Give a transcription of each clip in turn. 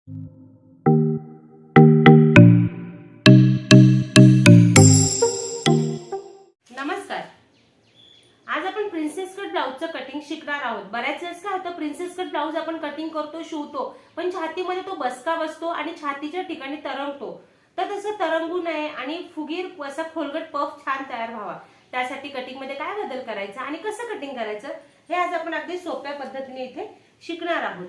नमस्कार. आज आपण प्रिन्सेस कट ब्लाउजचं कटिंग शिकणार आहोत. बऱ्याच वेळेस काय होतं, प्रिन्सेस कट ब्लाउज आपण कटिंग करतो, शिवतो, पण छातीमध्ये तो बसका बसतो आणि छातीच्या ठिकाणी तरंगतो. तर तसं तरंगू नये आणि फुगीर असा खोलगट पफ छान तयार व्हावा, त्यासाठी कटिंग मध्ये काय बदल करायचा आणि कसं कटिंग करायचं हे आज आपण अगदी सोप्या पद्धतीने इथे शिकणार आहोत.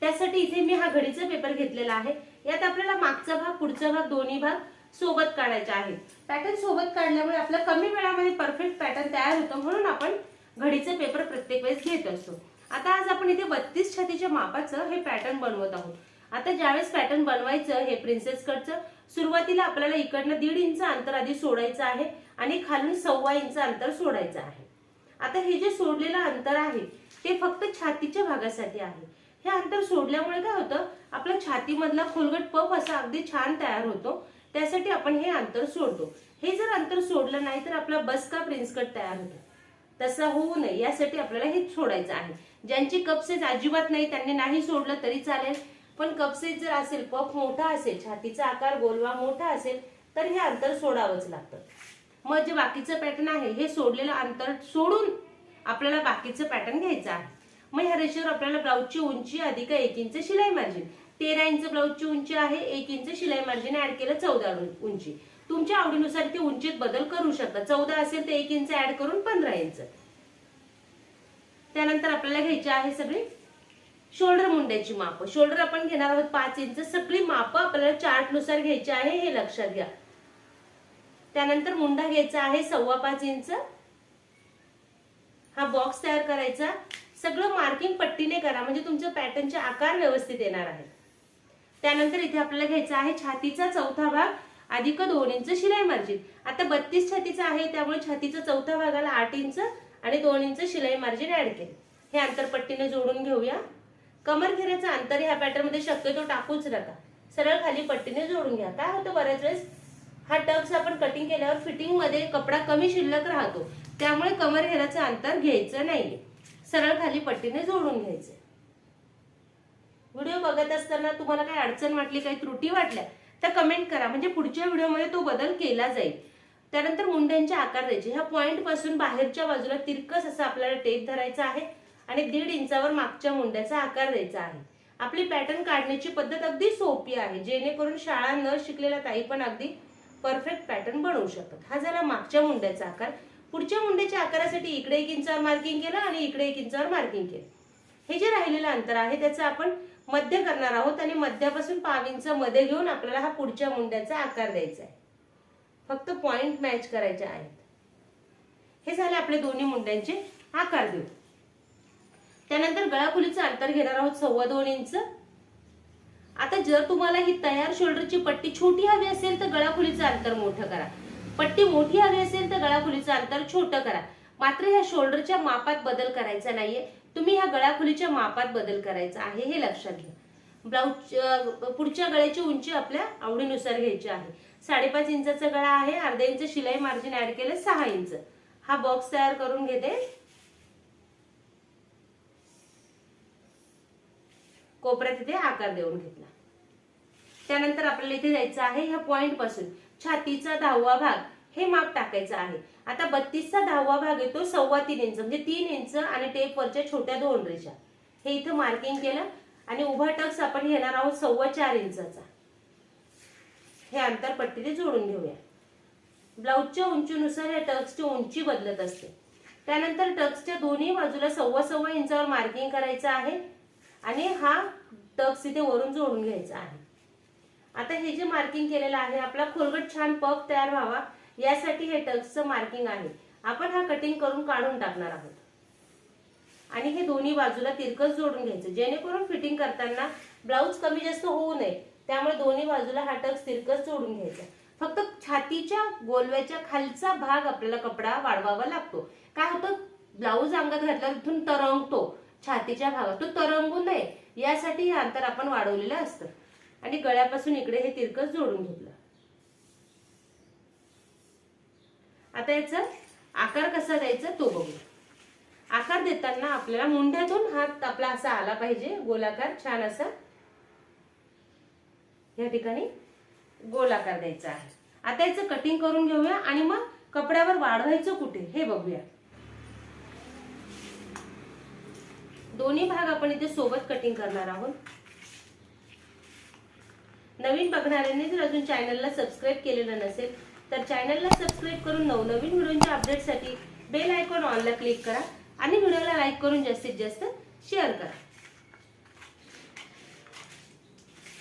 त्यासाठी इथे मी हा घडीचा पेपर घेतलेला आहे. यात आपल्याला मागचा भाग, पुढचा भाग, दोन्ही भाग सोबत काढायचे आहेत. पॅटर्न सोबत काढल्यामुळे आपला कमी वेळामध्ये परफेक्ट पॅटर्न तयार होतो, म्हणून आपण घडीचे पेपर प्रत्येक वेळेस घेत असतो. आता आज आपण इथे 32 छातीच्या मापाचं हे पॅटर्न बनवत आहोत. आता ज्यावेळेस पॅटर्न बनवायचं हे प्रिन्सेस कटचं, सुरुवातीला आपल्याला इकडनं 1.5 इंच अंतर आधी सोडायचं आहे आणि खालून 1.25 इंच अंतर सोडायचं आहे. आता हे जे सोडलेलं अंतर आहे ते फक्त छातीच्या भागासाठी आहे. हे अंतर सोडल्यामुळे काय होतं, आपल्या छातीमधला खोलगट पफ असा अगदी छान तयार होतो. त्यासाठी आपण हे अंतर सोडतो. हे जर अंतर सोडलं नाही तर आपला बसका प्रिन्स कट तयार होतो. तसा होऊ नये यासाठी आपल्याला हे सोडायचं आहे. ज्यांची कप साईज अजिबात नाही त्यांनी नाही सोडलं तरी चालेल, पण कप साईज जर असेल, पफ मोठा असेल, छातीचा आकार गोलवा मोठा असेल तर हे अंतर सोडावंच लागतं. मग जे बाकीचं पॅटर्न आहे हे सोडलेलं अंतर सोडून आपल्याला बाकीचं पॅटर्न घ्यायचं आहे. मग ह्या रेषेवर आपल्याला ब्लाउजची उंची अधिक 1 इंच शिलाई मार्जिन, 13 इंच ब्लाउजची उंची आहे, 1 इंच शिलाई मार्जिन ऍड केलं 14 उंची. तुमच्या आवडीनुसार ती उंचीत बदल करू शकता. 14 असेल तर 1 इंच ऍड करून 15 इंच. त्यानंतर आपल्याला घ्यायची आहे सगळी शोल्डर मुंड्याची माप. शोल्डर आपण घेणार आहोत 5 इंच. सगळी माप आपल्याला चार्ट नुसार घ्यायची आहे, हे लक्षात घ्या. त्यानंतर मुंडा घ्यायचा आहे 5.25 इंच. हा बॉक्स तयार करायचा. सगळं मार्किंग पट्टीने करा म्हणजे तुमच्या पॅटर्नचे आकार व्यवस्थित येणार आहे. त्यानंतर इथे आपल्याला घ्यायचा आहे छातीचा चौथा भाग अधिक 2 इंच शिलाई मार्जिन. आता 32 छातीचा आहे त्यामुळे छातीचा चौथा भागाला 8 इंच आणि 2 इंच शिलाई मार्जिन ऍड केले. हे अंतर पट्टीने जोडून घेऊया. कमर घेण्याचं अंतर ह्या पॅटर्न मध्ये शक्यतो टाकूच नका, सरळ खाली पट्टीने जोडून घ्या. काय होतं, बऱ्याच वेळेस हा टक्स आपण कटिंग केल्यावर फिटिंग मध्ये कपडा कमी शिल्लक राहतो, त्यामुळे कमर घेण्याचं अंतर घ्यायचं नाहीये, सरळ खाली पट्टीने जोडून घ्यायचे. व्हिडिओ बघत असताना तुम्हाला काही अडचण वाटली, काही त्रुटी वाटल्या तर कमेंट करा, म्हणजे पुढच्या व्हिडिओमध्ये तो बदल केला जाईल. त्यानंतर मुंड्यांचे आकार द्यायचे. ह्या पॉइंट पासून बाहेरच्या बाजूला तिरकस असं आपल्याला टेप धरायचा आहे आणि 1.5 इंचावर मागच्या मुंड्याचा आकार द्यायचा आहे. आपली पॅटर्न काढण्याची पद्धत अगदी सोपी आहे, जेणेकरून शाळा न शिकलेल्या ताई पण अगदी परफेक्ट पॅटर्न बनवू शकतात. हा झाला मागच्या मुंड्याचा आकार. पुढच्या मुंड्याच्या आकारासाठी इकडे 1 इंचावर मार्किंग केलं आणि इकडे 1 इंचावर मार्किंग केलं. हे जे राहिलेलं अंतर आहे त्याचं आपण मध्य करणार आहोत आणि मध्यापासून 1/2 इंच मध्ये घेऊन आपल्याला हा पुढच्या मुंड्याचा आकार द्यायचा आहे. फक्त पॉइंट मॅच करायचे आहेत. हे झाले आपले दोन्ही मुंड्यांचे आकार देऊ. त्यानंतर गळाखोलीचं अंतर घेणार आहोत 2.25 इंच. आता जर तुम्हाला ही तयार शोल्डरची पट्टी छोटी हवी असेल तर गळाखोलीचं अंतर मोठं करा. पट्टी मोठी हवी असेल तर गळाखोलीचं अंतर छोटं करा. मात्र ह्या शोल्डरच्या मापात बदल करायचा नाहीये, तुम्ही ह्या गळाखोलीच्या मापात बदल करायचा आहे, हे लक्षात घ्या. ब्लाउज पुढच्या गळ्याची उंची आपल्या आवडीनुसार घ्यायची आहे. 5.5 इंचाचा गळा आहे, अर्धा इंच शिलाई मार्जिन ऍड केले 6 इंच. हा बॉक्स तयार करून घेते. कोपऱ्यात इथे आकार देऊन घेतला. त्यानंतर आपल्याला इथे जायचं आहे ह्या पॉइंट पासून छातीचा 10वा भाग हे माप टाकायचं आहे. आता 32चा 10वा भाग येतो 3.25 इंच, म्हणजे 3 इंच आणि टेप वरच्या छोट्या 2 रेषा. हे इथं मार्किंग केलं आणि उभा टक्स आपण घेणार आहोत 4.25 इंचाचा. हे अंतर पट्टीने जोडून घेऊया. ब्लाउजच्या उंचीनुसार या टक्सची उंची बदलत असते. त्यानंतर टक्सच्या दोन्ही बाजूला 2.25 इंचावर मार्किंग करायचं आहे आणि हा टक्स इथे वरून जोडून घ्यायचा आहे. आता हे जे मार्किंग केलेलं आहे, आपला खोलगट छान पफ तयार व्हावा यासाठी हे टक्सचं मार्किंग आहे. आपण हा कटिंग करून काढून टाकणार आहोत आणि हे दोन्ही बाजूला तिरकस जोडून घ्यायचं, जेणेकरून फिटिंग करताना ब्लाउज कमी जास्त होऊ नये. त्यामुळे दोन्ही बाजूला हा टक्स तिरकस जोडून घ्यायचा. फक्त छातीच्या गोलव्याच्या खालचा भाग आपल्याला कपडा वाढवावा लागतो. काय होतं, ब्लाउज अंगात घातल्यावर इथून तरंगतो, छातीच्या भागात तो तरंगू नये यासाठी हे अंतर आपण वाढवलेलं असतं. आणि गळ्यापासून इकडे हे तिरकस जोडून घेतलं. आता याचा आकार कसा द्यायचा तो बघू. आकार देताना आपल्याला मुंड्यातून हात आपला असा आला पाहिजे, गोलाकार छान असा. या ठिकाणी गोल आकार द्यायचा आहे। आता याचं कटिंग करून घेऊया आणि मग कपड्यावर वाढवायचं कुठे हे बघूया। दोन्ही भाग आपण इथे सोबत कटिंग करणार आहोत। नवीन बघणाऱ्यांनी जर अजून चॅनलला सबस्क्राईब केलेलं नसेल तर चॅनलला सबस्क्राईब करून नवनवीन व्हिडिओच्या अपडेटसाठी बेल आयकॉन ऑनला क्लिक करा आणि व्हिडिओला लाईक करून जास्तीत जास्त शेअर करा।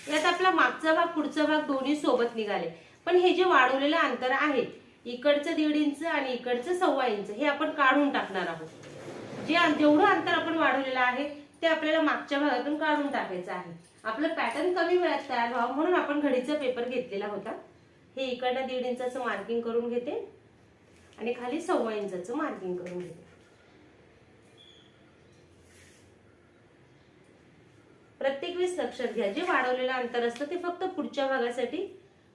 यात आपला मागचा भाग पुढचा भाग दोन्ही सोबत निघाले, पण हे जे वाढवलेलं अंतर आहे इकडचं 1.5 इंच आणि इकडचं 1.25 इंच हे आपण काढून टाकणार आहोत। जेवढं अंतर आपण वाढवलेलं आहे ते आपल्याला मागच्या भागातून काढून टाकायचं आहे। आपलं पॅटर्न कमी वेळात तयार व्हावं म्हणून आपण घडीचा पेपर घेतलेला होता। हे इकडनं 1.5 इंचाचं मार्किंग करून घेते आणि खाली 1.25 इंचाचं मार्किंग करून घेते। प्रत्येक वेळेस लक्षात घ्या, जे वाढवलेलं अंतर असतं ते फक्त पुढच्या भागासाठी,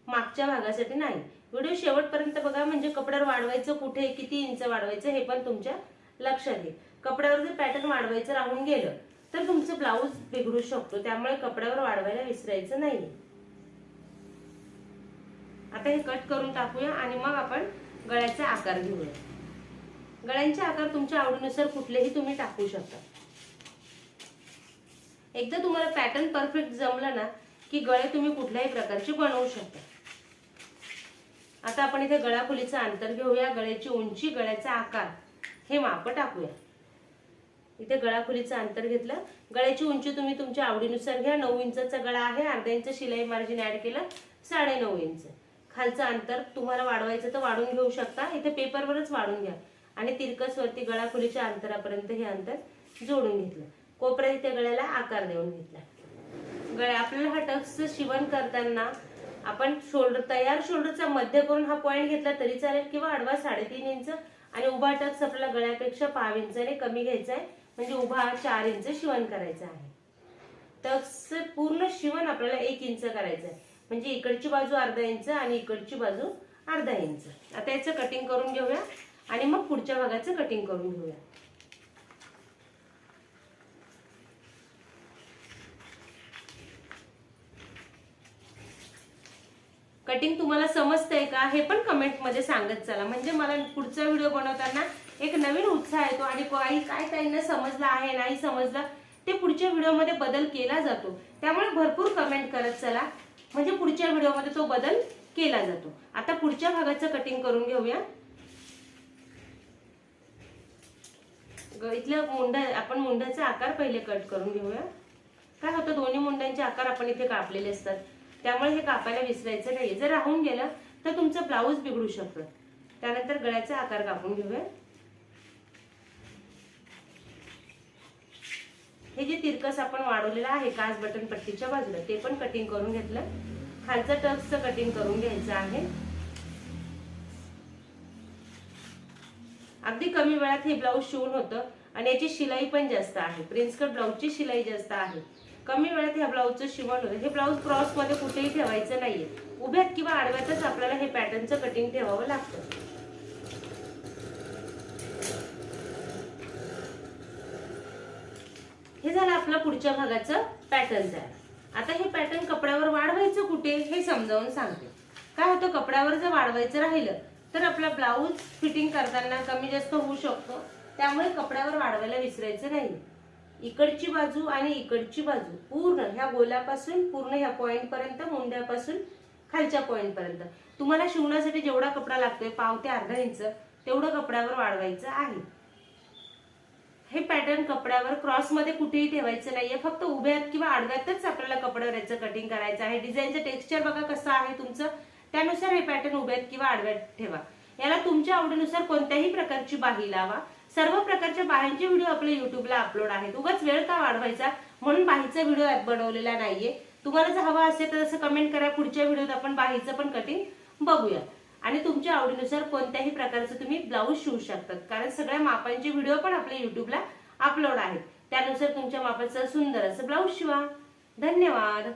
मागच्या भागासाठी नाही। व्हिडिओ शेवटपर्यंत बघा, म्हणजे कपड्यावर वाढवायचं कुठे, किती इंच वाढवायचं हे पण तुमच्या लक्षात येईल। कपड्यावर जर पॅटर्न वाढवायचं राहून गेलं तर तुमचं ब्लाऊज बिघडू शकतो, त्यामुळे कपड्यावर वाढवायला विसरायचं नाही। आता हे कट करून टाकूया आणि मग आपण गळ्याचा आकार घेऊया। गळ्यांचे आकार तुमच्या आवडीनुसार कुठलेही तुम्ही टाकू शकता। एकदा तुम्हाला पॅटर्न परफेक्ट जमलं ना की गळे तुम्ही कुठल्याही प्रकारचे बनवू शकता। आता आपण इथे गळा खोलीचं अंतर घेऊया, गळ्याची उंची, गळ्याचा आकार हे माप टाकूया। इथे गळा खोलीचं अंतर घेतलं, गळ्याची उंची तुम्ही तुमच्या आवडीनुसार घ्या। 9 इंचाचा गळा आहे, अर्धा इंच शिलाई मार्जिन ऍड केलं, 9.5 इंच। खालचं अंतर तुम्हाला वाढवायचं तर वाढून घेऊ शकता, इथे पेपरवरच वाढून घ्या आणि तिरकस वरती गळा खोलीच्या अंतरापर्यंत हे अंतर जोडून घेतलं। कोपऱ्यात इथे गळ्याला आकार देऊन घेतला। गळ्या आपल्याला हा टक्सचं शिवण करताना आपण तयार शोल्डरचा मध्य करून हा पॉइंट घेतला तरी चालेल, किंवा आडवा 3.5 इंच आणि उभा टक्स आपल्याला गळ्यापेक्षा 0.5 इंचाने कमी घ्यायचा आहे, म्हणजे उभा 4 इंच शिवण करायचं आहे। टक्सचं पूर्ण शिवण आपल्याला 1 इंच करायचं आहे, म्हणजे इकडची बाजू अर्धा इंच आणि इकडची बाजू अर्धा इंच। आता याचं कटिंग करून घेऊया आणि मग पुढच्या भागाचं कटिंग करून घेऊया। कटिंग तुम्हाला समजतंय का हे पण कमेंट मध्ये सांगत चला, म्हणजे मला पुढचा व्हिडिओ बनवताना एक नवीन उत्साह येतो आणि काय काहींना समजलं आहे नाही समजलं ते पुढच्या व्हिडिओमध्ये बदल केला जातो। त्यामुळे भरपूर कमेंट करत चला, म्हणजे पुढच्या व्हिडिओमध्ये तो बदल केला जातो। आता पुढच्या भागाचं कटिंग करून घेऊया। इथलं मुंडा, आपण मुंड्याचा आकार पहिले कट करून घेऊया। काय होतं, दोन्ही मुंड्यांचे आकार आपण इथे कापलेले असतात, त्यामुळे हे कापायला विसरायचं नाही। जर राहून गेलं तर तुमचं ब्लाऊज बिघडू शकतं। त्यानंतर गळ्याचा आकार कापून घेऊया। हे जे तिरकस आपण वाढवलेलं आहे काच बटन पट्टीच्या बाजूला ते पण कटिंग करून घेतलं। खालचं टक्सचं कटिंग करून घ्यायचं आहे। अगदी कमी वेळात हे ब्लाऊज शिवून होतं आणि याची शिलाई पण जास्त आहे। प्रिन्स कट ब्लाऊजची शिलाई जास्त आहे, कमी वेळात ह्या ब्लाऊजचं शिवण होतं। हे ब्लाऊज क्रॉस मध्ये कुठेही ठेवायचं नाहीये, उभ्यात किंवा आडव्यातच आपल्याला हे पॅटर्नचं कटिंग ठेवावं लागतं। हे झालं आपलं पुढच्या भागाचं पॅटर्न तयार। आता हे पॅटर्न कपड्यावर वाढवायचं कुठे हे समजावून सांगते। काय होतं, कपड्यावर जर वाढवायचं राहिलं तर आपला ब्लाऊज फिटिंग करताना कमी जास्त होऊ शकतो, त्यामुळे कपड्यावर वाढवायला विसरायचं नाही। इकडची बाजू आणि इकडची बाजू पूर्ण ह्या गोलापासून पूर्ण ह्या पॉइंट पर्यंत, मुंड्यापासून खालच्या पॉइंट पर्यंत तुम्हाला शिवण्यासाठी जेवढा कपडा लागतोय 1.5 ते अर्धा इंच तेवढं कपड्यावर वाढवायचं आहे। हे पॅटर्न कपड्यावर क्रॉस मध्ये कुठेही ठेवायचं नाहीये, फक्त उभ्यात किंवा आडव्यातच आपल्याला कपड्यावर याचं कटिंग करायचं आहे। डिझाईनचं टेक्स्चर बघा कसं आहे तुमचं, त्यानुसार हे पॅटर्न उभ्यात किंवा आडव्यात ठेवा। याला तुमच्या आवडीनुसार कोणत्याही प्रकारची बाही लावा। सर्व प्रकारच्या बाह्यांचे व्हिडिओ आपल्या युट्यूबला अपलोड आहेत, उगाच वेळ का वाढवायचा म्हणून बाहीचा व्हिडिओ बनवलेला नाहीये। तुम्हाला जर हवा असेल तर असं कमेंट करा, पुढच्या व्हिडिओत आपण बाहीचं पण कटिंग बघूया आणि तुमच्या आवडीनुसार कोणत्याही प्रकारचं तुम्ही ब्लाऊज शिवू शकतात, कारण सगळ्या मापांचे व्हिडिओ पण आपल्या युट्यूबला अपलोड आहेत। त्यानुसार तुमच्या मापाचं सुंदर असं ब्लाऊज शिवा। धन्यवाद।